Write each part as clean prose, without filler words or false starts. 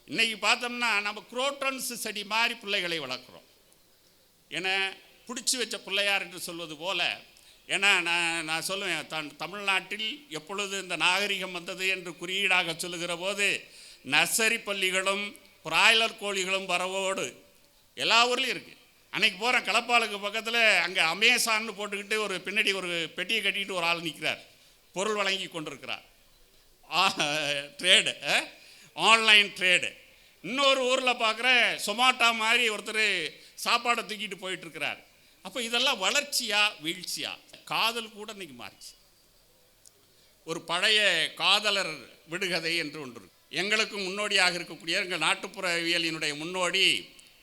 இன்றைக்கி பார்த்தோம்னா நம்ம குரோட்டன்ஸ் செடி மாதிரி பிள்ளைகளை வளர்க்குறோம். ஏன்னா பிடிச்சி வச்ச பிள்ளையார் என்று சொல்வது போல். ஏன்னா நான் சொல்லுவேன், தமிழ்நாட்டில் எப்பொழுது இந்த நாகரிகம் வந்தது என்று குறியீடாக சொல்லுகிற போது நர்சரி பள்ளிகளும் பிராய்லர் கோழிகளும் வரவோடு எல்லா ஊர்லேயும் இருக்குது. அன்றைக்கி போகிறேன் களப்பாலுக்கு பக்கத்தில், அங்கே அமேசான்னு போட்டுக்கிட்டு ஒரு பின்னாடி ஒரு பெட்டியை கட்டிக்கிட்டு ஒரு ஆள் நிற்கிறார், பொருள் வழங்கி கொண்டிருக்கிறார். Trade, online trade. இன்னொரு ஊரில் பார்க்குற சொமாட்டோ மாதிரி ஒருத்தர் சாப்பாடை தூக்கிட்டு போயிட்டுருக்கிறார். அப்போ இதெல்லாம் வளர்ச்சியா வீழ்ச்சியா? காதல் கூட இன்றைக்கி மாறிச்சு. ஒரு பழைய காதலர் விடுகதை என்று ஒன்று எங்களுக்கு முன்னோடியாக இருக்கக்கூடிய எங்கள் நாட்டுப்புறவியலினுடைய முன்னோடி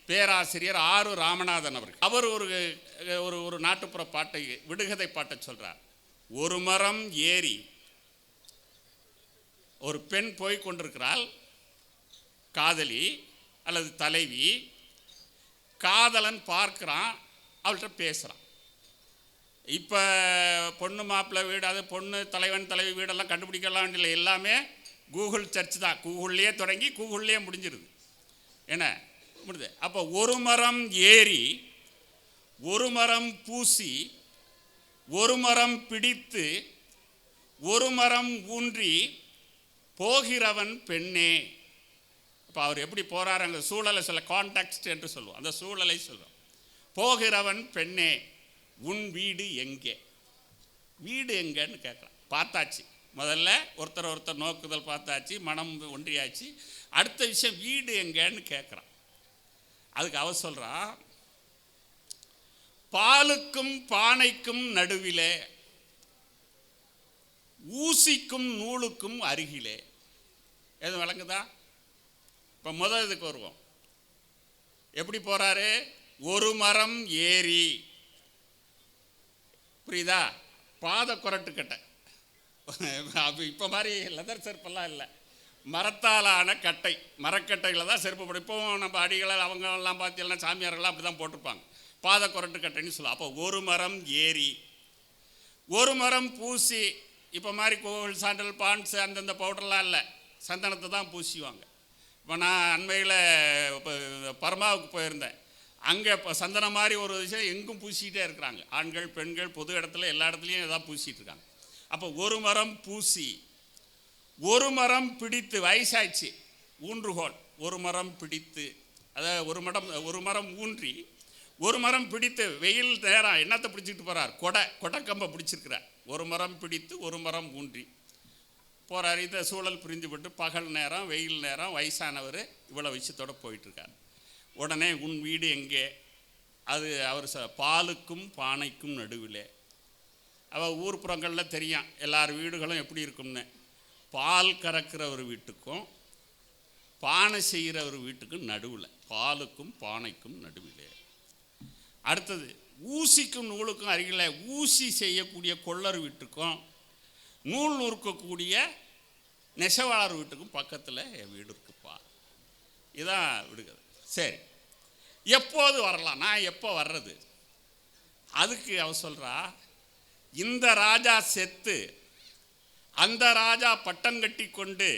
பேராசிரியர் ஆறு ராமநாதன் அவர்கள். அவர் ஒரு நாட்டுப்புற பாட்டை, விடுகதை பாட்டை சொல்கிறார். ஒரு மரம் ஏறி ஒரு பெண் போய் கொண்டிருக்கிறாள், காதலி அல்லது தலைவி. காதலன் பார்க்குறான், அவள்கிட்ட பேசுகிறான். இப்போ பொண்ணு மாப்பிள்ளை வீடு, அது பொண்ணு தலைவன் தலைவி வீடெல்லாம் கண்டுபிடிக்கலாம் இல்லை, எல்லாமே கூகுள் சர்ச் தான். கூகுள்லேயே தொடங்கி கூகுள்லேயே முடிஞ்சிருது. என்ன முடியுது? அப்போ ஒரு மரம் ஏறி, ஒரு மரம் பூசி, ஒரு மரம் பிடித்து, ஒரு மரம் ஊன்றி போகிறவன் பெண்ணே. இப்போ அவர் எப்படி போகிறார், அங்கே சூழலை சொல்ல, கான்டெக்ஸ்ட் என்று சொல்லுவோம், அந்த சூழலை சொல்லுவோம். போகிறவன் பெண்ணே, உன் வீடு எங்கே? வீடு எங்கேன்னு கேட்குறான். பார்த்தாச்சு, முதல்ல ஒருத்தர் நோக்குதல் பார்த்தாச்சு, மனம் ஒன்றியாச்சு. அடுத்த விஷயம் வீடு எங்கேன்னு கேட்குறான். அதுக்கு அவ சொல்கிறான், பாலுக்கும் பானைக்கும் நடுவிலே, ஊசிக்கும் நூலுக்கும் அருகிலே. எதுவும் விளங்குதா? இப்போ முதல் இதுக்கு வருவோம். எப்படி போகிறாரு? ஒரு மரம் ஏறி, புரியுதா? பாத குரட்டுக்கட்டை. இப்போ மாதிரி லெதர் செருப்பெல்லாம் இல்லை, மரத்தாலான கட்டை, மரக்கட்டைகளை தான் செருப்பு போடும். இப்போவும் நம்ம அடிகளால் அவங்களெல்லாம் பார்த்தீங்கன்னா சாமியார்கள்லாம் அப்படி தான் போட்டிருப்பாங்க, பாத குரட்டு கட்டைன்னு சொல்லுவோம். அப்போ ஒரு மரம் ஏறி, ஒரு மரம் பூசி. இப்போ மாதிரி கோவில் சாண்டல் பான்ஸ் அந்தந்த பவுடர்லாம் இல்லை, சந்தனத்தை தான் பூசிவாங்க. இப்போ நான் அண்மையில் இப்போ பர்மாவுக்கு போயிருந்தேன். அங்கே இப்போ சந்தனம் மாதிரி ஒரு விஷயம் எங்கும் பூசிக்கிட்டே இருக்கிறாங்க, ஆண்கள் பெண்கள் பொது இடத்துல எல்லா இடத்துலையும் எதாவது பூசிகிட்டு இருக்காங்க. அப்போ ஒரு மரம் பூசி, ஒரு மரம் பிடித்து, வயசாச்சு ஊன்றுகோல், ஒரு மரம் பிடித்து, அதாவது ஒரு மரம் ஊன்றி, ஒரு மரம் பிடித்து. வெயில் நேரம் என்னத்தை பிடிச்சிக்கிட்டு போகிறார்? கொடை கம்பை பிடிச்சிருக்கிறார். ஒரு மரம் பிடித்து, ஒரு மரம் ஊன்றி போகிறார். இந்த சூழல் புரிஞ்சுபட்டு பகல் நேரம், வெயில் நேரம், வயசானவர் இவ்வளோ விஷயத்தோடு போயிட்டுருக்கார். உடனே உன் வீடு எங்கே? அது அவர் பாலுக்கும் பானைக்கும் நடுவில். அவள் ஊர்ப்புறங்களில் தெரியும் எல்லார் வீடுகளும் எப்படி இருக்கும்னு. பால் கறக்கிற ஒரு வீட்டுக்கும் பானை செய்கிற ஒரு வீட்டுக்கும் நடுவில், பாலுக்கும் பானைக்கும் நடுவில். அடுத்தது ஊசிக்கும் நூலுக்கும் அருகில், ஊசி செய்யக்கூடிய கொள்ளர் வீட்டுக்கும் நூல் நூற்கக்கூடிய நெசவாளர் வீட்டுக்கும் பக்கத்தில் என் வீடு இருக்குப்பா. இதான் விடுகிறது. சரி, எப்போது வரலாம்? நான் எப்போ வர்றது? அதுக்கு அவ சொல்கிறா, இந்த ராஜா செத்து அந்த ராஜா பட்டம் கட்டி கொண்டு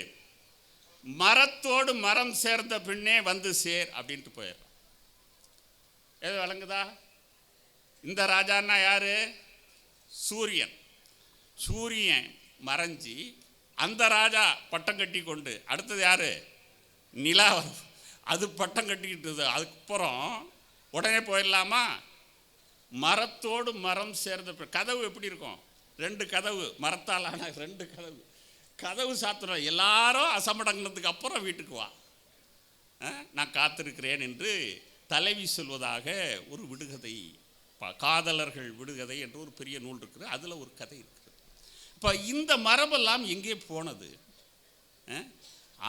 மரத்தோடு மரம் சேர்ந்த பின்னே வந்து சேர் அப்படின்ட்டு போயிடுறான். எது விளங்குதா? இந்த ராஜான்னா யாரு? சூரியன். சூரியன் மறைஞ்சி அந்த ராஜா பட்டம் கட்டி கொண்டு, அடுத்தது யாரு? நிலா, அது பட்டம் கட்டிக்கிட்டு. அதுக்கப்புறம் உடனே போயிடலாமா? மரத்தோடு மரம் சேர்ந்த கதவு எப்படி இருக்கும்? 2 கதவு, மரத்தால் ஆன 2 கதவு சாத்துறோம். எல்லாரும் அசமடங்கினதுக்கு அப்புறம் வீட்டுக்கு வா, நான் காத்திருக்கிறேன் என்று தலைவி சொல்வதாக ஒரு விடுகதை, காதலர்கள் விடுகதை என்று ஒரு பெரிய நூல் இருக்குது. அதில் ஒரு கதை இருக்குது. இப்போ இந்த மரபெல்லாம் எங்கே போனது?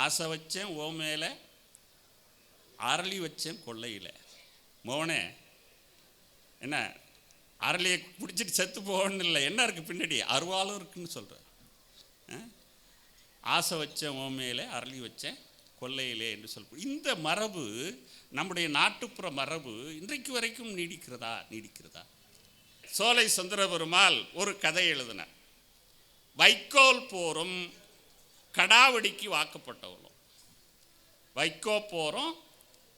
ஆசை வச்சேன் ஓ மேலே, அரளி வச்சேன் கொள்ளையில். மோனே என்ன, அரளியை பிடிச்சிட்டு செத்து போகணும்னு இல்லை, என்ன இருக்குது பின்னாடி? அருவாலும் இருக்குன்னு சொல்கிறார். ஆசை வச்சேன் ஓ மேலே, அரளி வச்சேன் கொள்ளையிலே என்று சொல்கிறோம். இந்த மரபு, நம்முடைய நாட்டுப்புற மரபு இன்றைக்கு வரைக்கும் நீடிக்கிறதா? சோலை சுந்தரபெருமாள் ஒரு கதை எழுதினார். வைக்கோல் போரும் கடாவடிக்கு வாக்கப்பட்டவளும். வைக்கோ போகிறோம்,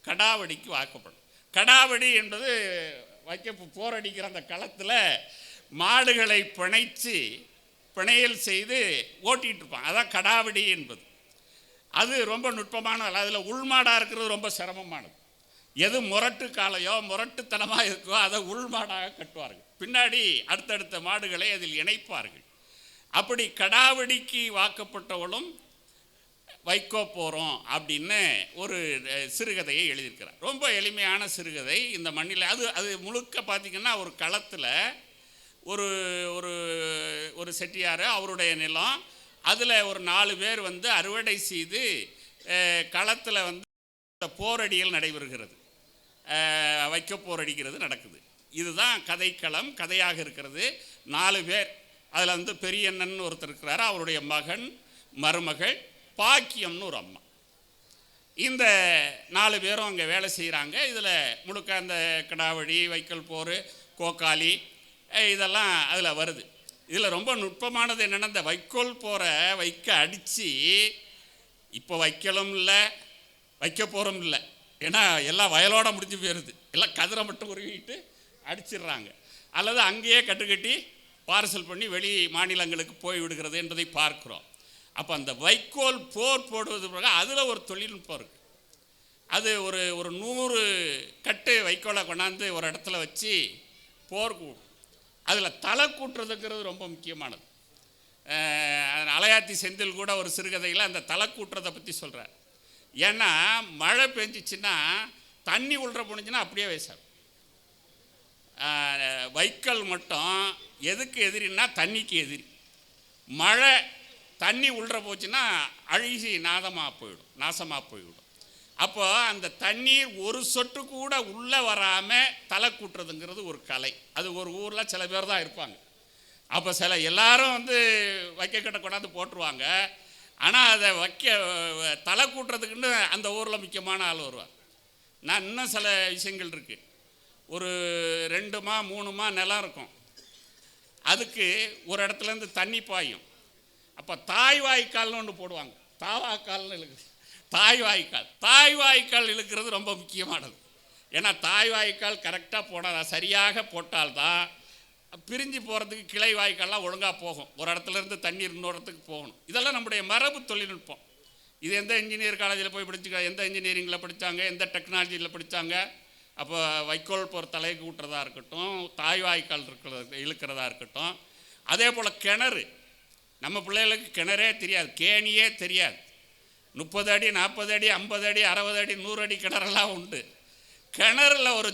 கடாவடிக்கு வாக்கப்படும். கடாவடி என்பது போரடிக்கிற அந்த களத்தில் மாடுகளை பிணையல் செய்து ஓட்டிகிட்டு இருப்பான். அதான் கடாவடி என்பது. அது ரொம்ப நுட்பமான, அதில் உள்மாடாக இருக்கிறது ரொம்ப சிரமமானது. எது முரட்டு காலையோ முரட்டுத்தனமாக இருக்கோ அதை உள்மாடாக கட்டுவார்கள். பின்னாடி அடுத்தடுத்த மாடுகளை அதில் இணைப்பார்கள். அப்படி கடாவடிக்கு வாக்கப்பட்டவளும் வைக்கோ போகிறோம் அப்படின்னு ஒரு சிறுகதையை எழுதியிருக்கிறார். ரொம்ப எளிமையான சிறுகதை. இந்த மண்ணில் அது முழுக்க பார்த்திங்கன்னா ஒரு களத்தில் ஒரு ஒரு ஒரு செட்டியார், அவருடைய நிலம், அதில் ஒரு 4 பேர் வந்து அறுவடை செய்து களத்தில் வந்து போரடிகள் நடைபெறுகிறது, வைக்க போரடிக்கிறது நடக்குது. இதுதான் கதைக்களம், கதையாக இருக்கிறது. 4 பேர், அதில் வந்து பெரியண்ணன் ஒருத்தர் இருக்கிறார், அவருடைய மகன், மருமகள், பாக்கியம்னு ஒரு அம்மா. இந்த 4 பேரும் அங்கே வேலை செய்கிறாங்க. இதில் முழுக்க அந்த கிடாவடி, வைக்கல் போர், கோக்காளி இதெல்லாம் அதில் வருது. இதில் ரொம்ப நுட்பமானது என்னென்னா, இந்த வைக்கோல் போகிற வைக்க அடித்து, இப்போ வைக்கலும் இல்லை வைக்க போகிறோம் இல்லை, ஏன்னா எல்லாம் வயலோட முடிஞ்சு போயிடுது, எல்லாம் கதிரை மட்டும் உருவிட்டு அடிச்சிடுறாங்க, அல்லது அங்கேயே கட்டுக்கட்டி பார்சல் பண்ணி வெளி மாநிலங்களுக்கு போய் விடுகிறது என்பதை பார்க்குறோம். அப்போ அந்த வைக்கோல் போர் போடுவது பிறகு அதில் ஒரு தொழில்நுட்பம் இருக்குது. அது ஒரு 100 கட்டு வைக்கோலை கொண்டாந்து ஒரு இடத்துல வச்சு போர் கூடும். அதில் தலை கூட்டுறதுங்கிறது ரொம்ப முக்கியமானது. அலையாத்தி செந்தில் கூட ஒரு சிறுகதையில் அந்த தலை கூட்டுறதை பற்றி சொல்கிறார். ஏன்னா மழை பெஞ்சிச்சின்னா தண்ணி உள்ற போணுச்சுன்னா அப்படியே வயசாகும். வைக்கல் மட்டும் எதுக்கு எதிரின்னா தண்ணிக்கு எதிரி. மழை தண்ணி உள்ற போச்சுன்னா அழுகி நாசமாக போயிடும். அப்போ அந்த தண்ணீர் ஒரு சொட்டு கூட உள்ளே வராமல் தலை கூட்டுறதுங்கிறது ஒரு கலை. அது ஒரு ஊரில் சில பேர் தான் இருப்பாங்க. அப்போ எல்லாரும் வந்து வைக்கக்கட்டை கொண்டாந்து போட்டுருவாங்க. ஆனால் அதை தலை கூட்டுறதுக்குன்னு அந்த ஊரில் முக்கியமான ஆள் வருவார். நான் இன்னும் சில விஷயங்கள் இருக்குது. ஒரு 2 மா 3 மா நிலம் இருக்கும், அதுக்கு ஒரு இடத்துலேருந்து தண்ணி பாயும். அப்போ தாய்வாய்க்கால்னு ஒன்று போடுவாங்க. தாவாக்கால்னு இழுக்குது. தாய்வாய்க்கால் இழுக்கிறது ரொம்ப முக்கியமானது. ஏன்னா தாய்வாய்க்கால் கரெக்டாக போனால், சரியாக போட்டால்தான் பிரிஞ்சு போகிறதுக்கு கிளை வாய்க்கால்லாம் ஒழுங்காக போகும். ஒரு இடத்துலேருந்து தண்ணீர் இன்னொரு இடத்துக்கு போகணும். இதெல்லாம் நம்முடைய மரபு தொழில்நுட்பம். இது எந்த இன்ஜினியர் காலேஜில் போய் படிச்சுக்க, எந்த இன்ஜினியரிங்கில் படித்தாங்க, எந்த டெக்னாலஜியில் படித்தாங்க. அப்போ வைக்கோல் போகிற தலையை கூட்டுறதா இருக்கட்டும், தாய்வாய்க்கால் இழுக்கிறதா இருக்கட்டும். அதே போல் கிணறு, நம்ம பிள்ளைகளுக்கு கிணறே தெரியாது, கேணியே தெரியாது. 30 அடி 40 அடி 50 அடி 60 அடி 100 அடி கிணறெல்லாம் உண்டு. கிணறுல ஒரு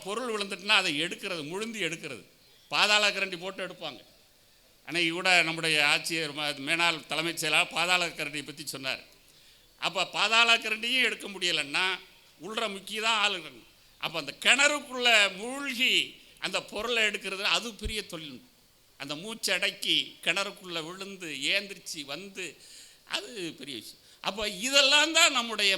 பொருள் விழுந்துட்டுனா அதை எடுக்கிறது, முழுந்தி எடுக்கிறது, பாதாள கரண்டி போட்டு எடுப்பாங்க. அன்னைக்கு கூட நம்முடைய ஆட்சியர் மேனாள் தலைமைச் செயலாளர் பாதாள கரண்டியை பற்றி சொன்னார். அப்போ பாதாள கரண்டியும் எடுக்க முடியலைன்னா உள்ள முக்கிய தான் ஆள் இருக்கணும். அப்போ அந்த கிணறுக்குள்ளே மூழ்கி அந்த பொருளை எடுக்கிறது அது பெரிய தொழில்நுட்பம். அந்த மூச்சு அடக்கி கிணறுக்குள்ளே விழுந்து ஏந்திரிச்சு வந்து அது பெரிய விஷயம். அப்போ இதெல்லாம் தான் நம்முடைய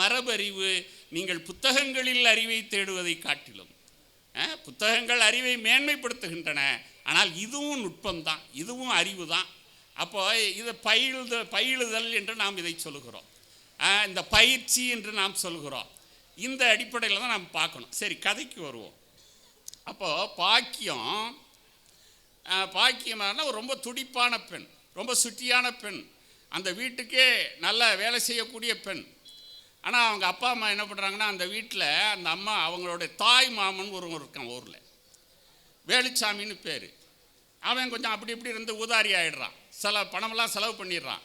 மரபறிவு. நீங்கள் புத்தகங்களில் அறிவை தேடுவதை காட்டிலும் புத்தகங்கள் அறிவை மேன்மைப்படுத்துகின்றன. ஆனால் இதுவும் நுட்பம்தான், இதுவும் அறிவு தான். அப்போ இதை பயிலுதல் என்று நாம் இதை சொல்லுகிறோம், இந்த பயிற்சி என்று நாம் சொல்கிறோம். இந்த அடிப்படையில் தான் நாம் பார்க்கணும். சரி, கதைக்கு வருவோம். அப்போது பாக்கியமான ஒரு ரொம்ப துடிப்பான பெண், ரொம்ப சுட்டியான பெண், அந்த வீட்டுக்கே நல்ல வேலை செய்யக்கூடிய பெண். ஆனால் அவங்க அப்பா அம்மா என்ன பண்ணுறாங்கன்னா, அந்த வீட்டில் அந்த அம்மா அவங்களுடைய தாய் மாமன் ஒருவன் இருக்கான் ஊரில், வேலுச்சாமின்னு பேர். அவன் கொஞ்சம் அப்படி இப்படி இருந்து ஊதாரி ஆகிடுறான், பணமெல்லாம் செலவு பண்ணிடுறான்.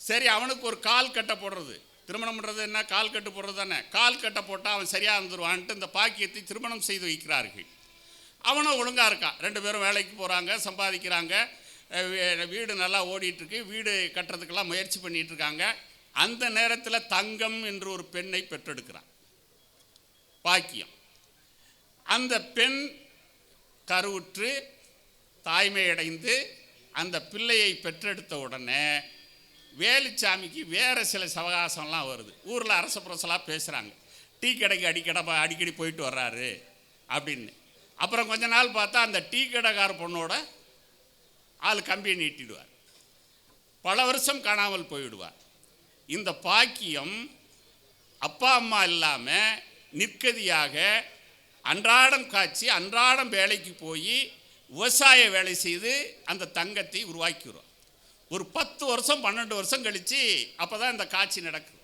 சரி, அவனுக்கு ஒரு கால் கட்டை போடுறது, திருமணம் பண்ணுறது என்ன, கால் கட்டு போடுறது தானே. கால் கட்டை போட்டால் அவன் சரியாக இருந்துருவான்ட்டு இந்த பாக்கியத்தை திருமணம் செய்து வைக்கிறார்கள். அவனும் ஒழுங்காக இருக்கான். 2 பேரும் வேலைக்கு போகிறாங்க, சம்பாதிக்கிறாங்க, வீடு நல்லா ஓடிட்டுருக்கு, வீடு கட்டுறதுக்கெல்லாம் முயற்சி பண்ணிகிட்ருக்காங்க. அந்த நேரத்தில் தங்கம் என்று ஒரு பெண்ணை பெற்றெடுக்கிறான் பாக்கியம். அந்த பெண் கருவுற்று தாய்மையடைந்து அந்த பிள்ளையை பெற்றெடுத்த உடனே வேலுச்சாமிக்கு வேறு சில சவகாசம்லாம் வருது. ஊரில் அரச புரசலாக பேசுகிறாங்க, டீ கடைக்கு அடிக்கடி போயிட்டு வர்றாரு அப்படின்னு. அப்புறம் கொஞ்ச நாள் பார்த்தா அந்த டீ கடைக்கார பொண்ணோட ஆள் கம்பியை நீட்டிடுவார், பல வருஷம் காணாமல் போயிடுவார். இந்த பாக்கியம் அப்பா அம்மா இல்லாமல் நிற்கதியாக அன்றாடம் காய்ச்சி அன்றாடம் வேலைக்கு போய் விவசாய வேலை செய்து அந்த தங்கத்தை உருவாக்கிடுறோம். ஒரு 10 வருஷம் 12 வருஷம் கழித்து அப்போ தான் இந்த காட்சி நடக்குது.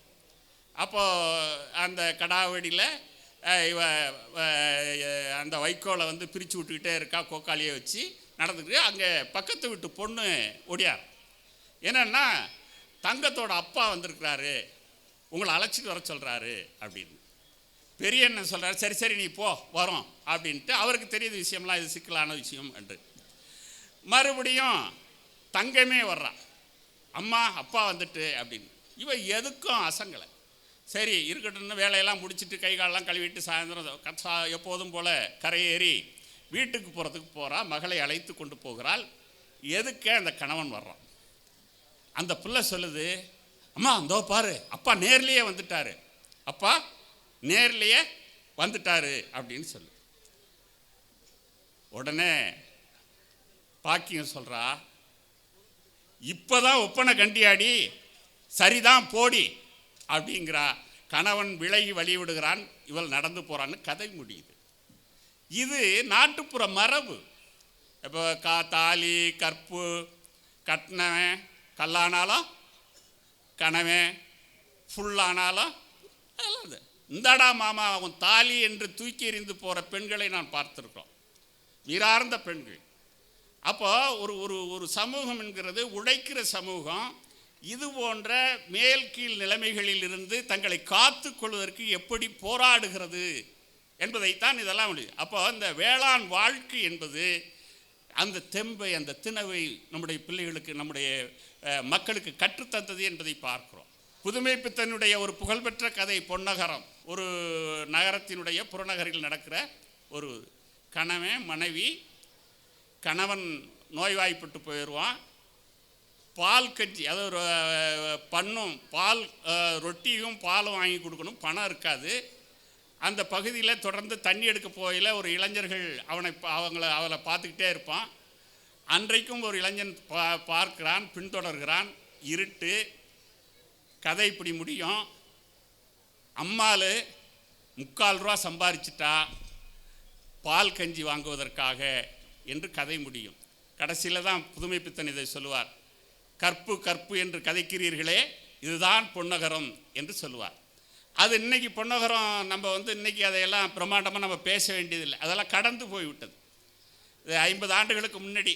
அப்போது அந்த கடாவடியில் அந்த வைக்கோலை வந்து பிரித்து விட்டுக்கிட்டே இருக்கா, கோக்காளியை வச்சு நடந்துக்கிட்டு. அங்கே பக்கத்து வீட்டு பொண்ணு ஒடியார், என்னென்னா தங்கத்தோட அப்பா வந்திருக்கிறாரு, உங்களை அழைச்சிட்டு வர சொல்கிறாரு அப்படின்னு. பெரிய என்ன சொல்கிறார், சரி சரி நீ போ வரோம் அப்படின்ட்டு. அவருக்கு தெரியுது விஷயம்லாம் இது சிக்கலான விஷயம் என்று. மறுபடியும் தங்கமே வர்றான், அம்மா அப்பா வந்துட்டு அப்படின்னு. இவன் எதுக்கும் அசங்கலை. சரி இருக்கட்டும்னு வேலையெல்லாம் முடிச்சுட்டு கை காலெல்லாம் கழுவிட்டு சாயந்தரம் எப்போதும் போல் கரையேறி வீட்டுக்கு போகிறதுக்கு போகிறா. மகளை அழைத்து கொண்டு போகிறாள். எதுக்கே அந்த கணவன் வர்றான். அந்த பிள்ளை சொல்லுது, அம்மா அந்தோ பாரு அப்பா நேர்லேயே வந்துட்டாரு, அப்பா நேர்லேயே வந்துட்டாரு அப்படின்னு சொல்லு. உடனே பாக்கியம் சொல்கிறா, இப்போதான் ஒப்பனை கண்டியாடி, சரிதான் போடி அப்படிங்கிறா. கணவன் விலகி வழி விடுகிறான், இவள் நடந்து போகிறான்னு கதை முடியுது. இது நாட்டுப்புற மரபு. இப்போ தாலி கற்பு கட்டினவன் கல்லானாலும் கணவன் ஃபுல்லானாலும் அதெல்லாம் இது. இந்தாடா மாமா அவன் தாலி என்று தூக்கி எறிந்து போகிற பெண்களை நான் பார்த்துருக்கோம், வீரார்ந்த பெண்கள். அப்போ ஒரு ஒரு ஒரு சமூகம் என்கிறது உழைக்கிற சமூகம். இது போன்ற மேல் கீழ் நிலைமைகளில் இருந்து தங்களை காத்து கொள்வதற்கு எப்படி போராடுகிறது என்பதைத்தான் இதெல்லாம் முடியும். அப்போ இந்த வேளாண் வாழ்க்கை என்பது அந்த தெம்பை அந்த திணவை நம்முடைய பிள்ளைகளுக்கு நம்முடைய மக்களுக்கு கற்றுத்தந்தது என்பதை பார்க்கிறோம். புதுமை பித்தனுடைய ஒரு புகழ்பெற்ற கதை பொன்னகரம். ஒரு நகரத்தினுடைய புறநகரில் நடக்கிற ஒரு கணவன் மனைவி. கணவன் நோய்வாய்ப்பட்டு போயிடுவான். பால் கஞ்சி, அதாவது பண்ணும் பால் ரொட்டியும் பாலும் வாங்கி கொடுக்கணும், பணம் இருக்காது. அந்த பகுதியில் தொடர்ந்து தண்ணி எடுக்க போகையில் ஒரு இளைஞர்கள் அவளை பார்த்துக்கிட்டே இருப்பான். அன்றைக்கும் ஒரு இளைஞன் பார்க்கிறான், பின்தொடர்கிறான். இருட்டு. கதை இப்படி முடியும். அம்மாள் 3/4 ரூபா சம்பாரிச்சிட்டா பால் கஞ்சி வாங்குவதற்காக என்று கதை முடியும். கடைசியில் தான் புதுமை பித்தன் இதை சொல்லுவார், கற்பு கற்பு என்று கதைக்கிறீர்களே, இதுதான் பொன்னகரம் என்று சொல்லுவார். அது இன்றைக்கி பொன்னகரம் நம்ம இன்றைக்கி அதையெல்லாம் பிரம்மாண்டமாக நம்ம பேச வேண்டியதில்லை, அதெல்லாம் கடந்து போய்விட்டது. இது 50 ஆண்டுகளுக்கு முன்னாடி.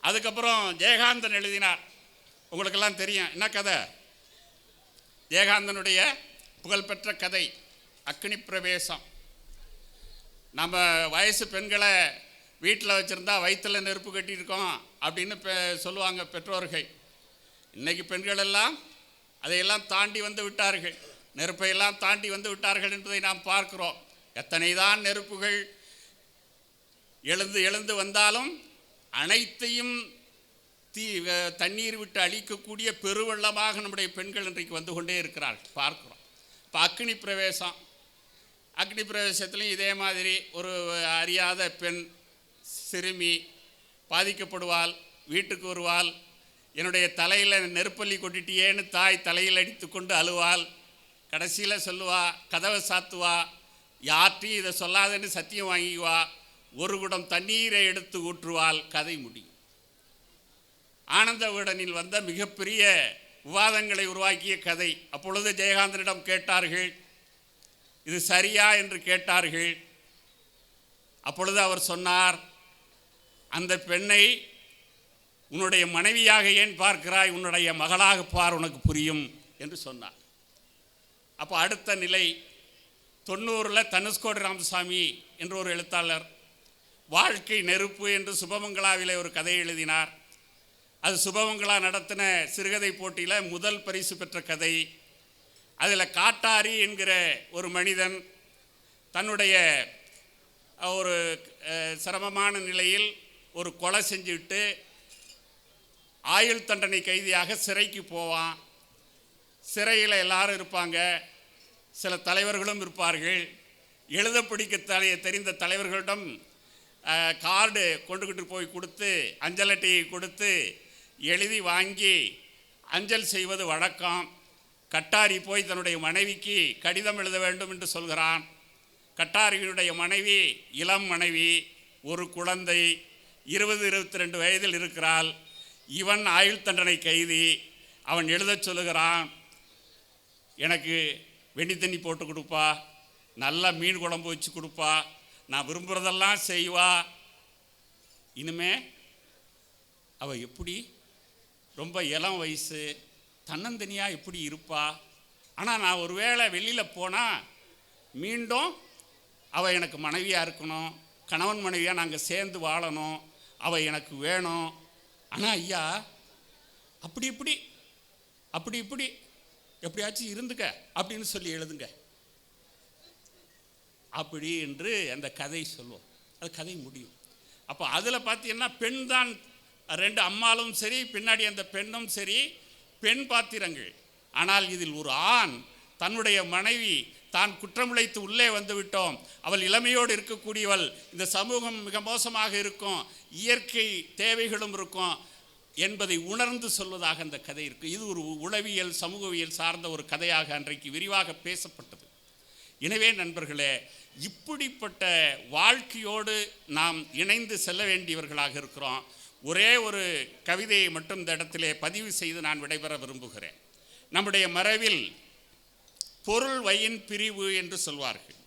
அதுக்கப்புறம் ஜெயகாந்தன் எழுதினார், உங்களுக்கெல்லாம் தெரியும் என்ன கதை. ஜெயகாந்தனுடைய புகழ்பெற்ற கதை அக்னி பிரவேசம். நம்ம வயசு பெண்களை வீட்டில் வச்சுருந்தா வயிற்றில் நெருப்பு கட்டியிருக்கோம் அப்படின்னு சொல்லுவாங்க பெற்றோர்கள். இன்றைக்கி பெண்கள் எல்லாம் அதையெல்லாம் தாண்டி வந்து விட்டார்கள், நெருப்பையெல்லாம் தாண்டி வந்து விட்டார்கள் என்பதை நாம் பார்க்கிறோம். எத்தனை தான் நெருப்புகள் எழுந்து எழுந்து வந்தாலும் அனைத்தையும் தண்ணீர் விட்டு அழிக்கக்கூடிய பெருவெள்ளமாக நம்முடைய பெண்கள் இன்றைக்கு வந்து கொண்டே இருக்கிறார்கள், பார்க்குறோம். இப்போ அக்னி பிரவேசம். அக்னி பிரவேசத்துலேயும் இதே மாதிரி ஒரு அறியாத பெண் சிறுமி பாதிக்கப்படுவாள், வீட்டுக்கு வருவாள். என்னுடைய தலையில் நெருப்பள்ளி கொட்டிட்டியேன்னு தாய் தலையில் அடித்து கொண்டு அழுவாள். கடைசியில் சொல்லுவா, கதவை சாத்துவா, யார்ட்டையும் இதை சொல்லாதேன்னு சத்தியம் வாங்கிக்குவா. ஒரு குடம் தண்ணீரை எடுத்து ஊற்றுவாள். கதை முடியும். ஆனந்த விகடனில் வந்த மிகப்பெரிய விவாதங்களை உருவாக்கிய கதை. அப்பொழுது ஜெயகாந்தனிடம் கேட்டார்கள், இது சரியா என்று கேட்டார்கள். அப்பொழுது அவர் சொன்னார், அந்த பெண்ணை உன்னுடைய மனைவியாக ஏன் பார்க்கிறாய், உன்னுடைய மகளாக பார், உனக்கு புரியும் என்று சொன்னார். அப்போ அடுத்த நிலை 90 தனுஷ்கோடி ராமசாமி என்ற ஒரு எழுத்தாளர் வாழ்க்கை நெருப்பு என்று சுபமங்களாவிலே ஒரு கதை எழுதினார். அது சுபமங்களா நடத்தின சிறுகதை போட்டியில் முதல் பரிசு பெற்ற கதை. அதில் காட்டாரி என்கிற ஒரு மனிதன் தன்னுடைய ஒரு சிரமமான நிலையில் ஒரு கொலை செஞ்சுட்டு ஆயுள் தண்டனை கைதியாக சிறைக்கு போவான். சிறையில் எல்லாரும் இருப்பாங்க, சில தலைவர்களும் இருப்பார்கள். எழுத பிடிக்க தெரிந்த தலைவர்களிடம் கார்டு கொண்டுக்கிட்டு போய் கொடுத்து, அஞ்சல் அட்டையை கொடுத்து எழுதி வாங்கி அஞ்சல் செய்வது வழக்கம். கட்டாரி போய் தன்னுடைய மனைவிக்கு கடிதம் எழுத வேண்டும் என்று சொல்கிறான். கட்டாரியினுடைய மனைவி இளம் மனைவி, ஒரு குழந்தை, 20-22 வயதில் இருக்கிறாள். இவன் ஆயுள் தண்டனை கைதி. அவன் எழுத சொல்லுகிறான், எனக்கு வெண்ணி தண்ணி போட்டு கொடுப்பா, நல்லா மீன் குழம்பு வச்சு கொடுப்பா, நான் விரும்புகிறதெல்லாம் செய்வா. இனிமே அவள் எப்படி ரொம்ப இளம் வயசு, தன்னந்தனியாக எப்படி இருப்பா. ஆனால் நான் ஒரு வேளை வெளியில் போனால் மீண்டும் அவள் எனக்கு மனைவியாக இருக்கணும், கணவன் மனைவியாக நாங்கள் சேர்ந்து வாழணும், அவள் எனக்கு வேணும். ஆனால் ஐயா அப்படி இப்படி எப்படியாச்சும் இருந்துக்க அப்படின்னு சொல்லி எழுதுங்க அப்படி என்று அந்த கதை சொல்லுவோம். அது கதை முடியும். அப்போ அதில் பார்த்தீங்கன்னா பெண் தான், 2 அம்மாலும் சரி, பின்னாடி அந்த பெண்ணும் சரி, பெண் பாத்திரங்கள். ஆனால் இதில் ஒரு ஆண் தன்னுடைய மனைவி தான் குற்றமிழைத்து உள்ளே வந்து விட்டோம், அவள் இளமையோடு இருக்கக்கூடியவள், இந்த சமூகம் மிக மோசமாக இருக்கும், இயற்கை தேவைகளும் இருக்கும் என்பதை உணர்ந்து சொல்வதாக அந்த கதை இருக்குது. இது ஒரு உளவியல் சமூகவியல் சார்ந்த ஒரு கதையாக அன்றைக்கு விரிவாக பேசப்பட்டது. எனவே நண்பர்களே, இப்படிப்பட்ட வாழ்க்கையோடு நாம் இணைந்து செல்ல வேண்டியவர்களாக இருக்கிறோம். ஒரே ஒரு கவிதையை மட்டும் இந்த இடத்திலே பதிவு செய்து நான் விடைபெற விரும்புகிறேன். நம்முடைய மரபில் பொருள் வயின் பிரிவு என்று சொல்வார்கள்.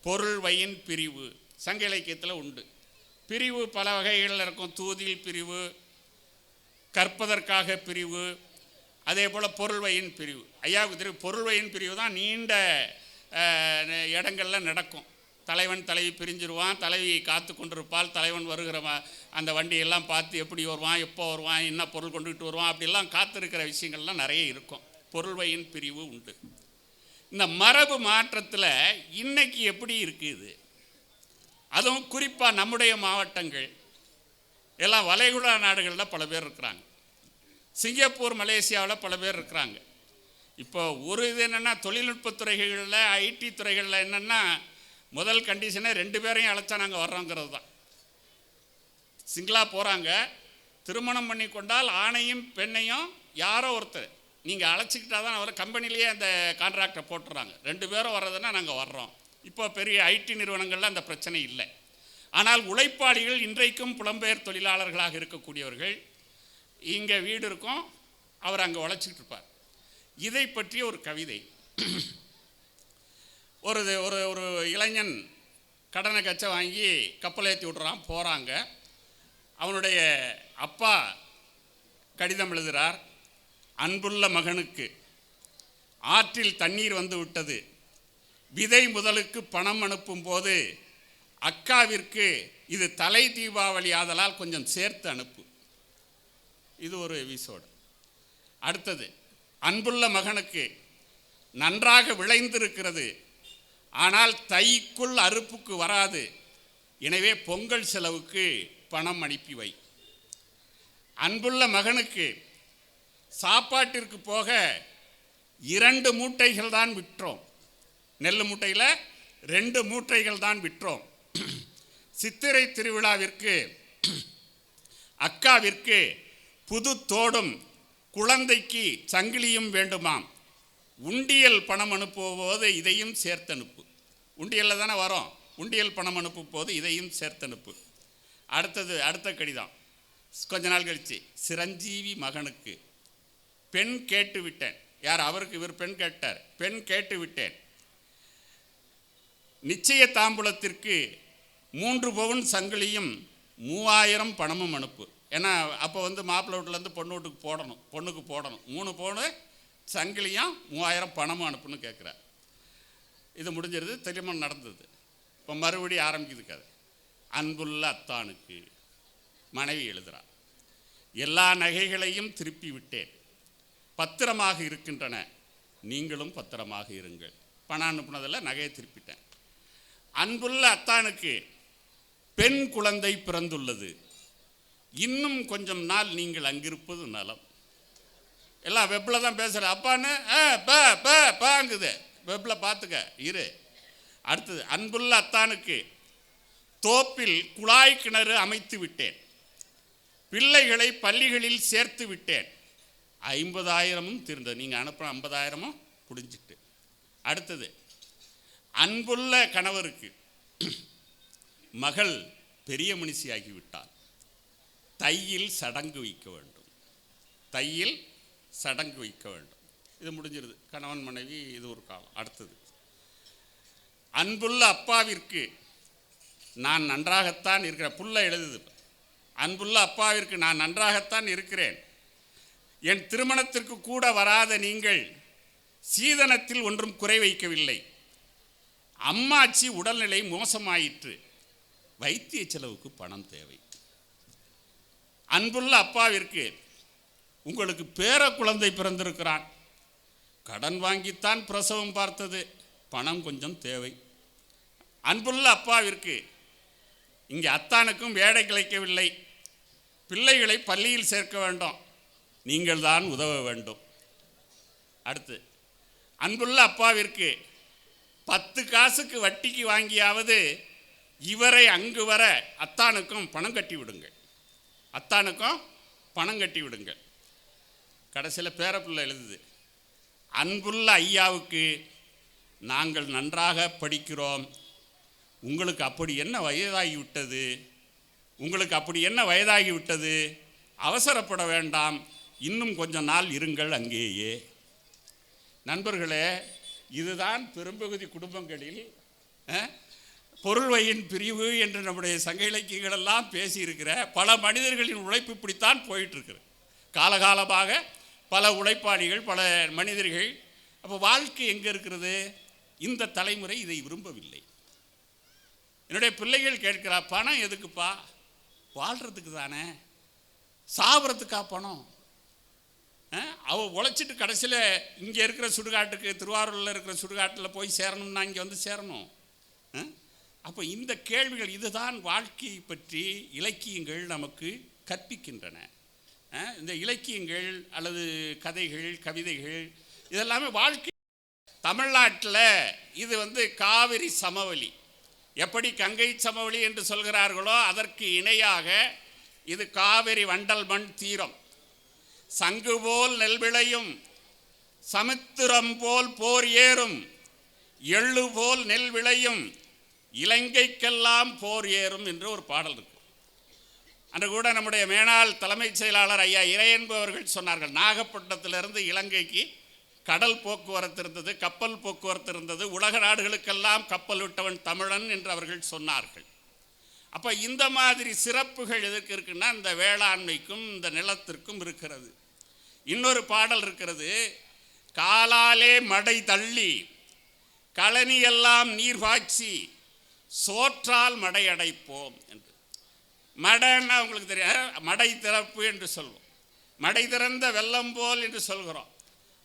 பொருள் வயின் பிரிவு சங்க இலக்கியத்தில் உண்டு. பிரிவு பல வகைகளில் இருக்கும். தூதில் பிரிவு, கற்பதற்காக பிரிவு, அதே போல் பொருள் வயின் பிரிவு. ஐயாவுக்கு தெரியும், பொருள் வயின் பிரிவு தான் நீண்ட இடங்களில் நடக்கும். தலைவன் தலைவி பிரிஞ்சிருவான், தலைவி காத்து கொண்டிருப்பால், தலைவன் வருகிற அந்த வண்டியெல்லாம் பார்த்து எப்படி வருவான், எப்போ வருவான், என்ன பொருள் கொண்டுகிட்டு வருவான், அப்படிலாம் காத்திருக்கிற விஷயங்கள்லாம் நிறைய இருக்கும். பொருள் வயின் பிரிவு உண்டு. இந்த மரபு மாற்றத்தில் இன்னைக்கு எப்படி இருக்குது, அதுவும் குறிப்பாக நம்முடைய மாவட்டங்கள் எல்லாம் வளைகுடா நாடுகளில் பல பேர் இருக்கிறாங்க, சிங்கப்பூர் மலேசியாவில் பல பேர் இருக்கிறாங்க. இப்போ ஒரு இது என்னென்னா, தொழில்நுட்பத் துறைகளில் ஐடி துறைகளில் என்னென்னா, முதல் கண்டிஷனே 2 பேரையும் அழைச்சா நாங்கள் வர்றோங்கிறது தான். சிங்கிளாக போகிறாங்க, திருமணம் பண்ணி கொண்டால் ஆணையும் பெண்ணையும் யாரோ ஒருத்தர் நீங்கள் அழைச்சிக்கிட்டா தான் அவரை கம்பெனிலேயே அந்த கான்ட்ராக்டை போட்டுறாங்க. 2 பேரும் வர்றதுன்னா நாங்கள் வர்றோம். இப்போ பெரிய ஐடி நிறுவனங்களில் அந்த பிரச்சனை இல்லை. ஆனால் உழைப்பாளிகள் இன்றைக்கும் புலம்பெயர் தொழிலாளர்களாக இருக்கக்கூடியவர்கள், இங்கே வீடு இருக்கும், அவர் அங்கே உழைச்சிக்கிட்டு இருப்பார். இதை பற்றிய ஒரு கவிதை. ஒரு ஒரு ஒரு இளைஞன் கடனை கச்சை வாங்கி கப்பல் ஏற்றி விட்றான், போகிறாங்க. அவனுடைய அப்பா கடிதம் எழுதுகிறார். அன்புள்ள மகனுக்கு, ஆற்றில் தண்ணீர் வந்து விட்டது, விதை முதலுக்கு பணம் அனுப்பும் போது அக்காவிற்கு இது தலை தீபாவளி ஆதலால் கொஞ்சம் சேர்த்து அனுப்பு. இது ஒரு எபிசோடு. அடுத்தது, அன்புள்ள மகனுக்கு, நன்றாக விளைந்திருக்கிறது, ஆனால் தைக்குள் அறுப்புக்கு வராது, எனவே பொங்கல் செலவுக்கு பணம் அனுப்பி வை. அன்புள்ள மகனுக்கு, சாப்பாட்டிற்கு போக 2 மூட்டைகள் தான் விற்றோம், நெல் மூட்டையில் 2 மூட்டைகள் தான் விற்றோம். சித்திரை திருவிழாவிற்கு அக்காவிற்கு புது தோடும் குழந்தைக்கு சங்கிலியும் வேண்டுமாம், உண்டியல் பணம் அனுப்பும் போது இதையும் சேர்த்தனுப்பு. உண்டியலில் தானே வரோம், உண்டியல் பணம் அனுப்பும் போது இதையும் சேர்த்தனுப்பு. அடுத்தது, அடுத்த கடிதம் கொஞ்ச நாள் கழிச்சு, சிரஞ்சீவி மகனுக்கு, பெண் கேட்டு விட்டேன். யார் அவருக்கு? இவர் பெண் கேட்டார். பெண் கேட்டு விட்டேன், நிச்சய தாம்பூலத்திற்கு 3 பவுன் சங்கிலியும் 3000 பணமும் அனுப்பு. ஏன்னா அப்போ மாப்பிள்ளை வீட்டிலேருந்து பொண்ணு வீட்டுக்கு போடணும், பொண்ணுக்கு போடணும். 3 பவுன் சங்கிலியும் 3000 பணமும் அனுப்புன்னு கேட்குறார். இது முடிஞ்சிருது, திருமணம் நடந்தது. இப்போ மறுபடியும் ஆரம்பிக்குது கதை. அன்புள்ள அத்தானுக்கு மனைவி எழுதுகிறார், எல்லா நகைகளையும் திருப்பி விட்டேன், பத்திரமாக இருக்கின்றன, நீங்களும் பத்திரமாக இருங்கள். பணம் அனுப்புனதில் நகையை திருப்பிட்டேன். அன்புள்ள அத்தானுக்கு, பெண் குழந்தை பிறந்துள்ளது, இன்னும் கொஞ்சம் நாள் நீங்கள் அங்கிருப்பது நலம். எல்லாம் வெப்பில் தான் பேசுகிற அப்பான்னு பாங்குது, வெப்பில் பார்த்துக்க இரு. அடுத்தது, அன்புள்ள அத்தானுக்கு, தோப்பில் குழாய் கிணறு அமைத்து விட்டேன், பிள்ளைகளை பள்ளிகளில் சேர்த்து விட்டேன், 50,000 தீர்ந்தது. நீங்கள் அனுப்புன 50,000 புடிஞ்சிட்டு. அடுத்தது, அன்புள்ள கணவருக்கு மகள் பெரிய மனுஷியாகிவிட்டால் தையில் சடங்கு வைக்க வேண்டும். தையில் சடங்கு வைக்க வேண்டும். இது முடிஞ்சிருது. கணவன் மனைவி இது ஒரு காலம். அடுத்தது, அன்புள்ள அப்பாவிற்கு நான் நன்றாகத்தான் இருக்கிறேன். புள்ள எழுதுது, அன்புள்ள அப்பாவிற்கு நான் நன்றாகத்தான் இருக்கிறேன். என் திருமணத்திற்கு கூட வராத நீங்கள் சீதனத்தில் ஒன்றும் குறை வைக்கவில்லை. அம்மாச்சி உடல்நிலை மோசமாயிற்று, வைத்திய செலவுக்கு பணம் தேவை. அன்புள்ள அப்பாவிற்கு உங்களுக்கு பேர குழந்தை பிறந்திருக்கிறான், கடன் வாங்கித்தான் பிரசவம் பார்த்தது, பணம் கொஞ்சம் தேவை. அன்புள்ள அப்பாவிற்கு இங்கே அத்தானுக்கும் வேலை கிடைக்கவில்லை, பிள்ளைகளை பள்ளியில் சேர்க்க வேண்டும், நீங்கள் தான் உதவ வேண்டும். அடுத்து, அன்புள்ள அப்பாவிற்கு 10 காசுக்கு வட்டிக்கு வாங்கியாவது இவரை அங்கு வர அத்தானுக்கும் பணம் கட்டி விடுங்கள், அத்தானுக்கும் பணம் கட்டி விடுங்கள். கடைசியில் பேரப்பிள்ளை எழுதுது, அன்புள்ள ஐயாவுக்கு நாங்கள் நன்றாக படிக்கிறோம், உங்களுக்கு அப்படி என்ன வயதாகிவிட்டது, உங்களுக்கு அப்படி என்ன வயதாகிவிட்டது, அவசரப்பட வேண்டாம், இன்னும் கொஞ்ச நாள் இருங்கள் அங்கேயே. நண்பர்களே, இதுதான் பெரும்பகுதி குடும்பங்களில் பொருள்வையின் பிரிவு என்று நம்முடைய சங்க இலக்கியங்களெல்லாம் பேசியிருக்கிற பல மனிதர்களின் உழைப்பு இப்படித்தான் போயிட்டுருக்குது. காலகாலமாக பல உழைப்பாளிகள், பல மனிதர்கள். அப்போ வாழ்க்கை எங்கே இருக்கிறது? இந்த தலைமுறை இதை விரும்பவில்லை. என்னுடைய பிள்ளைகள் கேட்கிறா, பணம் எதுக்குப்பா? வாழ்கிறதுக்கு தானே, சாப்பிட்றதுக்கா பணம்? அவள் உழைச்சிட்டு கடைசியில் இங்கே இருக்கிற சுடுகாட்டுக்கு, திருவாரூரில் இருக்கிற சுடுகாட்டில் போய் சேரணும்னா இங்கே வந்து சேரணும். அப்போ இந்த கேள்விகள், இதுதான் வாழ்க்கையை பற்றி இலக்கியங்கள் நமக்கு கற்பிக்கின்றன. இந்த இலக்கியங்கள் அல்லது கதைகள், கவிதைகள் இதெல்லாமே வாழ்க்கை. தமிழ்நாட்டில் இது காவிரி சமவெளி, எப்படி கங்கை சமவெளி என்று சொல்கிறார்களோ அதற்கு இணையாக இது காவிரி வண்டல் மண் தீரம். சங்கு போல் நெல் விளையும், சமுத்திரம் போல் போர் ஏறும், எள்ளு போல் நெல் விளையும், இலங்கைக்கெல்லாம் போர் ஏறும் என்று ஒரு பாடல் இருக்கு. அன்று கூட நம்முடைய மேனாள் தலைமைச் செயலாளர் ஐயா இறையன்பவர்கள் சொன்னார்கள், நாகப்பட்டினத்திலிருந்து இலங்கைக்கு கடல் போக்குவரத்து இருந்தது, கப்பல் போக்குவரத்து இருந்தது, உலக நாடுகளுக்கெல்லாம் கப்பல் விட்டவன் தமிழன் என்று அவர்கள் சொன்னார்கள். அப்போ இந்த மாதிரி சிறப்புகள் எதற்கு இருக்குன்னா, இந்த வேளாண்மைக்கும் இந்த நிலத்திற்கும் இருக்கிறது. இன்னொரு பாடல் இருக்கிறது, காலாலே மடை தள்ளி கழனியெல்லாம் நீர் பாய்ச்சி சோற்றால் மடை அடைப்போம் என்று. மடைன்னா உங்களுக்கு தெரியும், மடை திறப்பு என்று சொல்வோம், மடை திறந்த வெள்ளம் போல் என்று சொல்கிறோம்.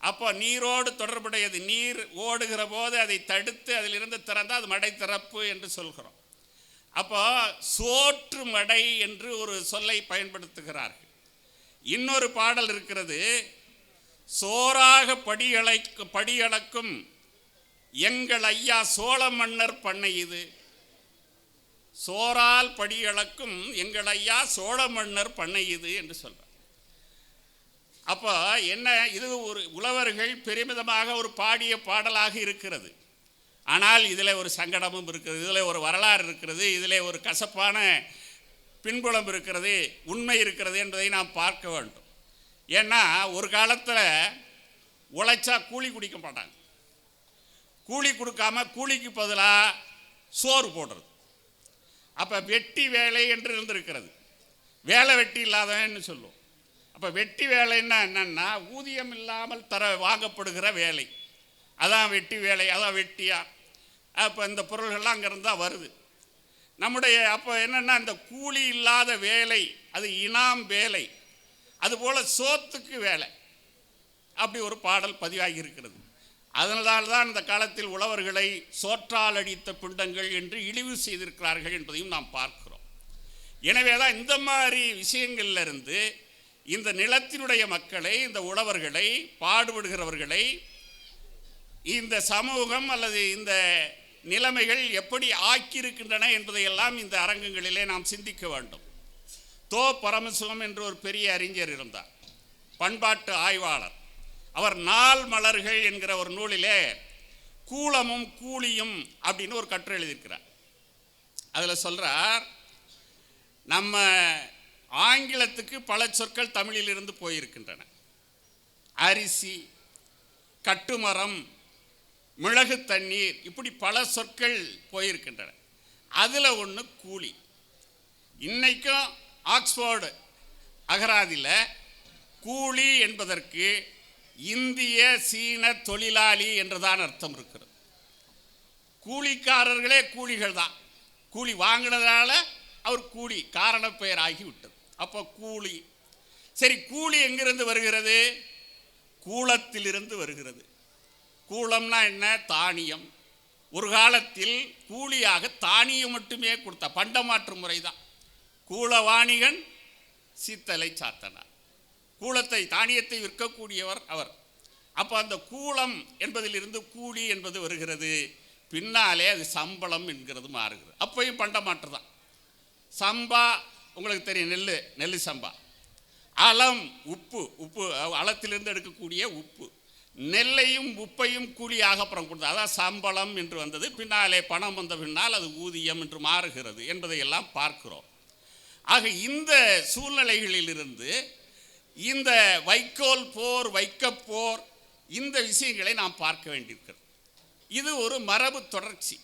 அப்போ நீரோடு தொடர்புடையது, நீர் ஓடுகிற போது அதை தடுத்து அதிலிருந்து திறந்தால் அது மடை திறப்பு என்று சொல்கிறோம். அப்போ சோற்று மடை என்று ஒரு சொல்லை பயன்படுத்துகிறார்கள். இன்னொரு பாடல் இருக்கிறது, சோறாக படியளக்கும் எங்கள் ஐயா சோழ மன்னர் பண்ணை இது. சோறால் படியளக்கும் எங்கள் ஐயா சோழ மன்னர் பண்ணை இது என்று சொல்றார். அப்போ என்ன, இது ஒரு உழவர்கள் பெருமிதமாக ஒரு பாடிய பாடலாக இருக்கிறது. ஆனால் இதில் ஒரு சங்கடமும் இருக்கிறது, இதில் ஒரு வரலாறு இருக்கிறது, இதில் ஒரு கசப்பான பின்புலம் இருக்கிறது, உண்மை இருக்கிறது என்பதை நாம் பார்க்க வேண்டும். ஏன்னா ஒரு காலத்தில் உழைச்சா கூலி குடிக்க மாட்டாங்க, கூலி கொடுக்காம கூலிக்கு பதிலாக சோறு போடுறது. அப்போ வெட்டி வேலை என்று இருந்திருக்கிறது, வேலை வெட்டி இல்லாதவன்னு சொல்லுவோம். அப்போ வெட்டி வேலைன்னா என்னன்னா, ஊதியம் இல்லாமல் வாங்கப்படுகிற வேலை, அதான் வெட்டி வேலை, அதான் வெட்டியா. அப்போ இந்த பொருள்கள்லாம் அங்கேருந்து தான் வருது நம்முடைய. அப்போ என்னென்னா, இந்த கூலி இல்லாத வேலை அது இனாம் வேலை, அதுபோல் சோத்துக்கு வேலை, அப்படி ஒரு பாடல் பதிவாகி இருக்கிறது. அதனால்தான் இந்த காலத்தில் உழவர்களை சோற்றால் அடித்த பிண்டங்கள் என்று இழிவு செய்திருக்கிறார்கள் என்பதையும் நாம் பார்க்கிறோம். எனவே தான் இந்த மாதிரி விஷயங்கள்லேருந்து இந்த நிலத்தினுடைய மக்களை, இந்த உழவர்களை, பாடுபடுகிறவர்களை இந்த சமூகம் அல்லது இந்த நிலைமைகள் எப்படி ஆக்கியிருக்கின்றன என்பதையெல்லாம் இந்த அரங்கங்களிலே நாம் சிந்திக்க வேண்டும். தோ பரமசிவம் என்று ஒரு பெரிய அறிஞர் இருந்தார். பண்பாட்டு ஆய்வாளர். அவர் நாள் மலர்கள் என்கிற ஒரு நூலிலே கூலமும் கூலியும் அப்படின்னு ஒரு கட்டுரை எழுதியிருக்கிறார். அதில் சொல்கிறார், நம்ம ஆங்கிலத்துக்கு பல சொற்கள் தமிழிலிருந்து போயிருக்கின்றன. அரிசி, கட்டுமரம், மிளகு தண்ணீர், இப்படி பல சொற்கள் போயிருக்கின்றன. அதில் ஒன்று கூலி. இன்னைக்கும் ஆக்ஸ்போர்டு அகராதியில் கூலி என்பதற்கு இந்திய சீன தொழிலாளி என்றுதான் அர்த்தம் இருக்கிறது. கூலிக்காரர்களே கூலிகள் தான். கூலி வாங்கினதால அவர் கூலி காரண பெயர் ஆகிவிட்டது. அப்போ கூலி. சரி, கூலி எங்கிருந்து வருகிறது? கூலத்திலிருந்து வருகிறது. கூலம்னா என்ன? தானியம். ஒரு காலத்தில் கூலியாக தானியம் மட்டுமே கொடுத்தா, பண்டமாற்று முறை தான். கூலவாணிகன் சீத்தலை சாத்தனார். கூலத்தை, தானியத்தை விற்கக்கூடியவர் அவர். அப்போ அந்த கூலம் என்பதிலிருந்து கூலி என்பது வருகிறது. பின்னாலே அது சம்பளம் என்கிறது மாறுகிறது. அப்பையும் பண்டமாற்று தான். சம்பா உங்களுக்கு தெரியும், நெல் சம்பா. அலம் உப்பு, அலத்திலிருந்து எடுக்கக்கூடிய உப்பு. நெல்லையும் உப்பையும் கூலியாக அப்புறம் கொடுத்தது. அதான் சம்பளம் என்று வந்தது. பின்னாலே பணம் வந்த பின்னால் அது ஊதியம் என்று மாறுகிறது என்பதையெல்லாம் பார்க்கிறோம். ஆக இந்த சூழ்நிலைகளிலிருந்து இந்த வைக்கோல் போர், வைக்கப்போர், இந்த விஷயங்களை நாம் பார்க்க வேண்டியிருக்கிறது. இது ஒரு மரபு தொடர்ச்சி.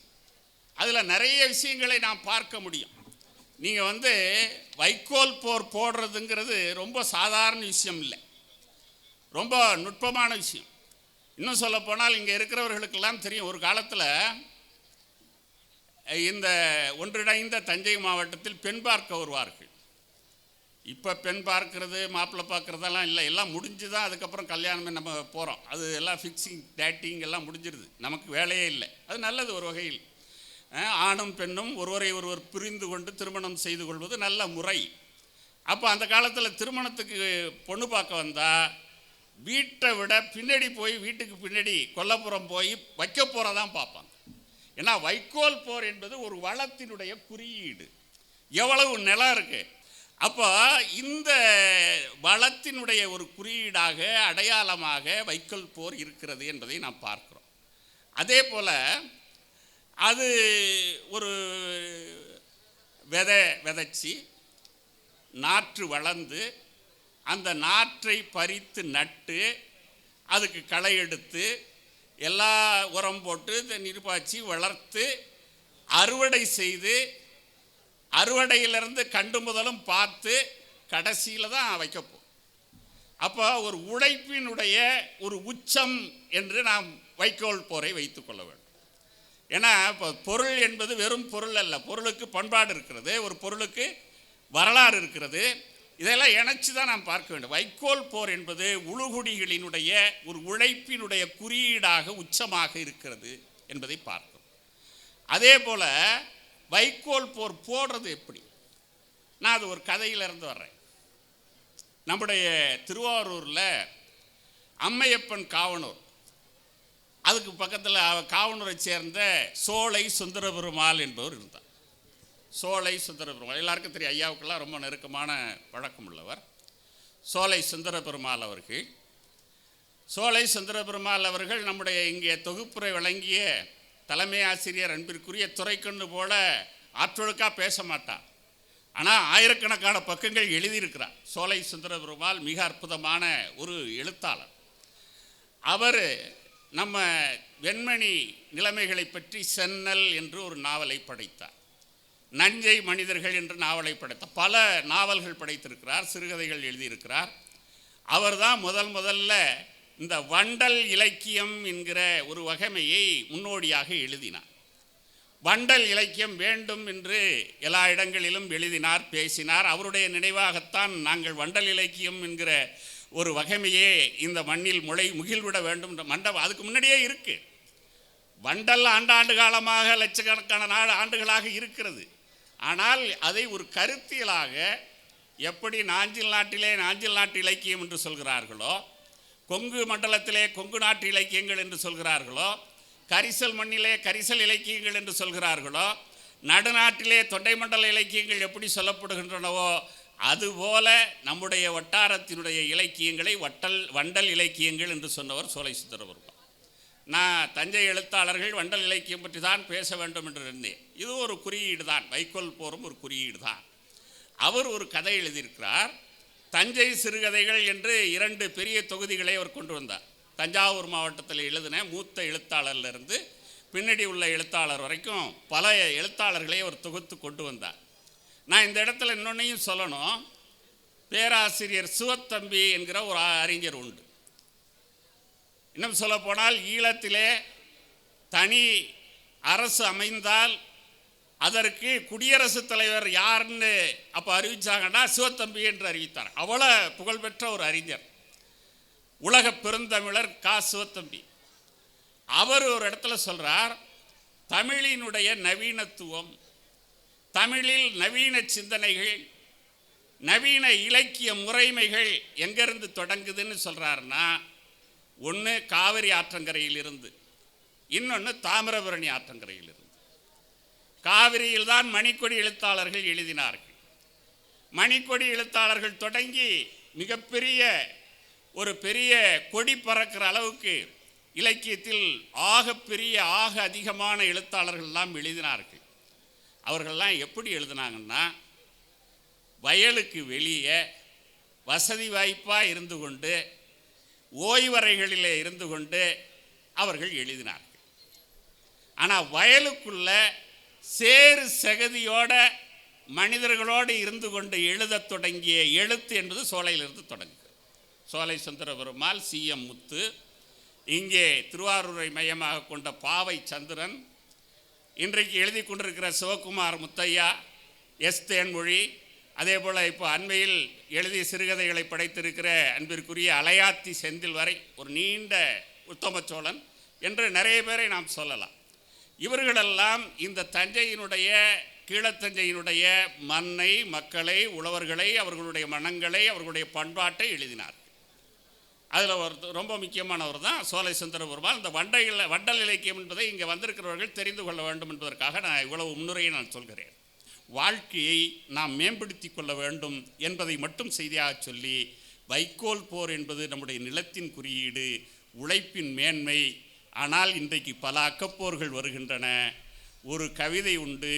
அதில் நிறைய விஷயங்களை நாம் பார்க்க முடியும். நீங்கள் வைக்கோல் போர் போடுறதுங்கிறது ரொம்ப சாதாரண விஷயம் இல்லை, ரொம்ப நுட்பமான விஷயம். இன்னும் சொல்லப்போனால் இங்கே இருக்கிறவர்களுக்கெல்லாம் தெரியும், ஒரு காலத்தில் இந்த ஒன்றிணைந்த தஞ்சை மாவட்டத்தில் பெண் பார்க்க வருவார்கள். இப்போ பெண் பார்க்கறது, மாப்பிள்ளை பார்க்குறதெல்லாம் இல்லை, எல்லாம் முடிஞ்சு தான் அதுக்கப்புறம் கல்யாணமே நம்ம போகிறோம். அது எல்லாம் ஃபிக்ஸிங், டேட்டிங் எல்லாம் முடிஞ்சிருது. நமக்கு வேலையே இல்லை. அது நல்லது ஒரு வகையில். ஆணும் பெண்ணும் ஒருவரை ஒருவர் புரிந்து கொண்டு திருமணம் செய்து கொள்வது நல்ல முறை. அப்போ அந்த காலத்தில் திருமணத்துக்கு பொண்ணு பார்க்க வந்தால் வீட்டை விட பின்னாடி போய், வீட்டுக்கு பின்னாடி கொல்லப்புறம் போய் வைக்க போகிறதான் பார்ப்பாங்க. ஏன்னா வைக்கோல் போர் என்பது ஒரு வளத்தினுடைய குறியீடு. எவ்வளவு நிலம் இருக்குது. அப்போ இந்த வளத்தினுடைய ஒரு குறியீடாக, அடையாளமாக வைக்கோல் போர் இருக்கிறது என்பதை நாம் பார்க்கிறோம். அதே போல் அது ஒரு விதைச்சி நாற்று வளர்ந்து அந்த நாற்றை பறித்து நட்டு அதுக்கு களை எடுத்து எல்லா உரம் போட்டு நீர் பாய்ச்சி வளர்த்து அறுவடை செய்து, அறுவடையிலிருந்து கண்டு முதலும் பார்த்து கடைசியில் தான் வைக்கப்போம். அப்போ ஒரு உழைப்பினுடைய ஒரு உச்சம் என்று நாம் வைக்கோல் போரை வைத்துக்கொள்ள வேண்டும். ஏன்னா இப்போ பொருள் என்பது வெறும் பொருள் அல்ல. பொருளுக்கு பண்பாடு இருக்கிறது, ஒரு பொருளுக்கு வரலாறு இருக்கிறது. இதெல்லாம் இணைச்சி தான் நாம் பார்க்க வேண்டும். வைக்கோல் போர் என்பது உழுகுடிகளினுடைய ஒரு உழைப்பினுடைய குறியீடாக, உச்சமாக இருக்கிறது என்பதை பார்க்கிறோம். அதே போல் வைக்கோல் போர் போடுறது எப்படி? நான் அது ஒரு கதையிலிருந்து வர்றேன். நம்முடைய திருவாரூரில் அம்மையப்பன் காவனூர், அதுக்கு பக்கத்தில் காவனூரை சேர்ந்த சோலை சுந்தரபெருமாள் என்பவர் இருந்தார். சோலை சுந்தரபெருமாள் எல்லாருக்கும் தெரியும். ஐயாவுக்கெல்லாம் ரொம்ப நெருக்கமான பழக்கம் உள்ளவர் சோலை சுந்தரபெருமாள் அவர்கள். சோலை சுந்தரபெருமாள் அவர்கள் நம்முடைய இங்கே தொகுப்புரை வழங்கிய தலைமை ஆசிரியர் அன்பிற்குரிய துரைக்கண்ணு போல ஆற்றொழுக்காக பேச மாட்டார். ஆனால் ஆயிரக்கணக்கான பக்கங்கள் எழுதியிருக்கிறார். சோலை சுந்தரபெருமாள் மிக அற்புதமான ஒரு எழுத்தாளர். அவர் நம்ம வெண்மணி நிலைமைகளை பற்றி சென்னல் என்று ஒரு நாவலை படைத்தார். நஞ்சை மனிதர்கள் என்று நாவலை படைத்தார். பல நாவல்கள் படைத்திருக்கிறார், சிறுகதைகள் எழுதியிருக்கிறார். அவர் தான் முதல்ல இந்த வண்டல் இலக்கியம் என்கிற ஒரு வகைமையை முன்னோடியாக எழுதினார். வண்டல் இலக்கியம் வேண்டும் என்று எல்லா இடங்களிலும் எழுதினார், பேசினார். அவருடைய நினைவாகத்தான் நாங்கள் வண்டல் இலக்கியம் என்கிற ஒரு வகைமையே இந்த மண்ணில் முகில்விட வேண்டும் என்ற மண்டபம் அதுக்கு முன்னாடியே இருக்குது. வண்டல் ஆண்டாண்டு காலமாக லட்சக்கணக்கான ஆண்டுகளாக இருக்கிறது. ஆனால் அதை ஒரு கருத்தியலாக எப்படி நாஞ்சில் நாட்டு இலக்கியம் என்று சொல்கிறார்களோ, கொங்கு மண்டலத்திலே கொங்கு நாட்டு இலக்கியங்கள் என்று சொல்கிறார்களோ, கரிசல் மண்ணிலே கரிசல் இலக்கியங்கள் என்று சொல்கிறார்களோ, நடுநாட்டிலே தொண்டை மண்டல இலக்கியங்கள் எப்படி சொல்லப்படுகின்றனவோ அதுபோல நம்முடைய வட்டாரத்தினுடைய இலக்கியங்களை வண்டல் இலக்கியங்கள் என்று சொன்னவர் சோலை சுந்தரவர்மா. நான் தஞ்சை எழுத்தாளர்கள் வண்டல் இலக்கியம் பற்றி தான் பேச வேண்டும் என்று இருந்தேன். இது ஒரு குறியீடு தான், வைக்கோல் போரும் ஒரு குறியீடு தான். அவர் ஒரு கதை எழுதியிருக்கிறார், தஞ்சை சிறுகதைகள் என்று 2 பெரிய தொகுதிகளை அவர் கொண்டு வந்தார். தஞ்சாவூர் மாவட்டத்தில் எழுதின மூத்த எழுத்தாளர்லேருந்து பின்னாடி உள்ள எழுத்தாளர் வரைக்கும் பல எழுத்தாளர்களை அவர் தொகுத்து கொண்டு வந்தார். நான் இந்த இடத்துல இன்னொன்னையும் சொல்லணும். பேராசிரியர் சிவத்தம்பி என்கிற ஒரு அறிஞர் உண்டு. இன்னும் சொல்லப்போனால் ஈழத்திலே தனி அரசு அமைந்தால் அதற்கு குடியரசுத் தலைவர் யாருன்னு அப்போ அறிவித்தாங்கன்னா சிவத்தம்பி என்று அறிவித்தார். அவ்வளோ புகழ்பெற்ற ஒரு அறிஞர், உலக பெருந்தமிழர் சிவத்தம்பி. அவர் ஒரு இடத்துல சொல்கிறார், தமிழினுடைய நவீனத்துவம், தமிழில் நவீன சிந்தனைகள், நவீன இலக்கிய முறைமைகள் எங்கேருந்து தொடங்குதுன்னு சொல்கிறாருன்னா, ஒன்று காவிரி ஆற்றங்கரையிலிருந்து, இன்னொன்று தாமிரபரணி ஆற்றங்கரையிலிருந்து. காவிரியில் தான் மணிக்கொடி எழுத்தாளர்கள் எழுதினார்கள். மணிக்கொடி எழுத்தாளர்கள் தொடங்கி மிகப்பெரிய ஒரு பெரிய கொடி பறக்கிற அளவுக்கு இலக்கியத்தில் ஆக அதிகமான எழுத்தாளர்கள்லாம் எழுதினார்கள். அவர்கள்லாம் எப்படி எழுதினாங்கன்னா, வயலுக்கு வெளியே வசதி வாய்ப்பாக இருந்து கொண்டு ஓய்வறைகளிலே இருந்து கொண்டு அவர்கள் எழுதினார்கள். ஆனால் வயலுக்குள்ள சேறு சகதியோட மனிதர்களோடு இருந்து கொண்டு எழுதத் தொடங்கிய எழுத்து என்பது சோலையிலிருந்து தொடங்குகிறது. சோலை சுந்தரபெருமாள், CM முத்து, இங்கே திருவாரூரை மையமாக கொண்ட பாவை சந்திரன், இன்றைக்கு எழுதி கொண்டிருக்கிற சிவகுமார் முத்தையா, தேன்மொழி, அதே போல் இப்போ அண்மையில் எழுதிய சிறுகதைகளை படைத்திருக்கிற அன்பிற்குரிய அலையாத்தி செந்தில் வரை ஒரு நீண்ட உத்தமச்சோழன் என்று நிறைய பேரை நாம் சொல்லலாம். இவர்களெல்லாம் இந்த தஞ்சையினுடைய கீழத்தஞ்சையினுடைய மண்ணை, மக்களை, உழவர்களை, அவர்களுடைய மனங்களை, அவர்களுடைய பண்பாட்டை எழுதினார். அதில் ஒரு ரொம்ப முக்கியமானவர் தான் சோலை சுந்தரபெருமாள். இந்த வண்டல் இலக்கியம் என்பதை இங்கே வந்திருக்கிறவர்கள் தெரிந்து கொள்ள வேண்டும் என்பதற்காக நான் இவ்வளவு முன்னுரையை நான் சொல்கிறேன். வாழ்க்கையை நாம் மேம்படுத்தி கொள்ள வேண்டும் என்பதை மட்டும் செய்தியாக சொல்லி, வைக்கோல் போர் என்பது நம்முடைய நிலத்தின் குறியீடு, உழைப்பின் மேன்மை. ஆனால் இன்றைக்கு பல அக்கப்போர்கள் வருகின்றன. ஒரு கவிதை உண்டு,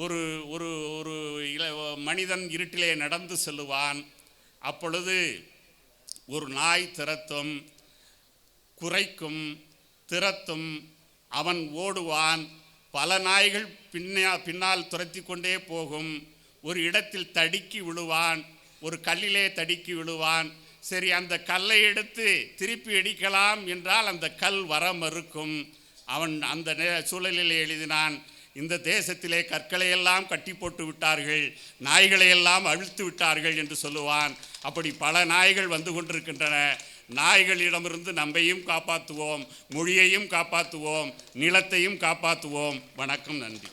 ஒரு ஒரு ஒரு மனிதன் இருட்டிலே நடந்து செல்லுவான், அப்பொழுது ஒரு நாய் திறத்தும் குறைக்கும் திறத்தும் அவன் ஓடுவான், பல நாய்கள் பின்னால் துரத்தி கொண்டே போகும், ஒரு இடத்தில் தடுக்கி விழுவான், ஒரு கல்லிலே தடுக்கி விழுவான். சரி, அந்த கல்லை எடுத்து திருப்பி அடிக்கலாம் என்றால் அந்த கல் வர மறுக்கும். அவன் அந்த சூழலில் எழுதினான், இந்த தேசத்திலே கற்களையெல்லாம் கட்டி போட்டு விட்டார்கள், நாய்களையெல்லாம் அழுத்து விட்டார்கள் என்று சொல்லுவான். அப்படி பல நாய்கள் வந்து கொண்டிருக்கின்றன. நாய்களிடமிருந்து நம்மையும் காப்பாற்றுவோம், மொழியையும் காப்பாற்றுவோம், நிலத்தையும் காப்பாற்றுவோம். வணக்கம், நன்றி.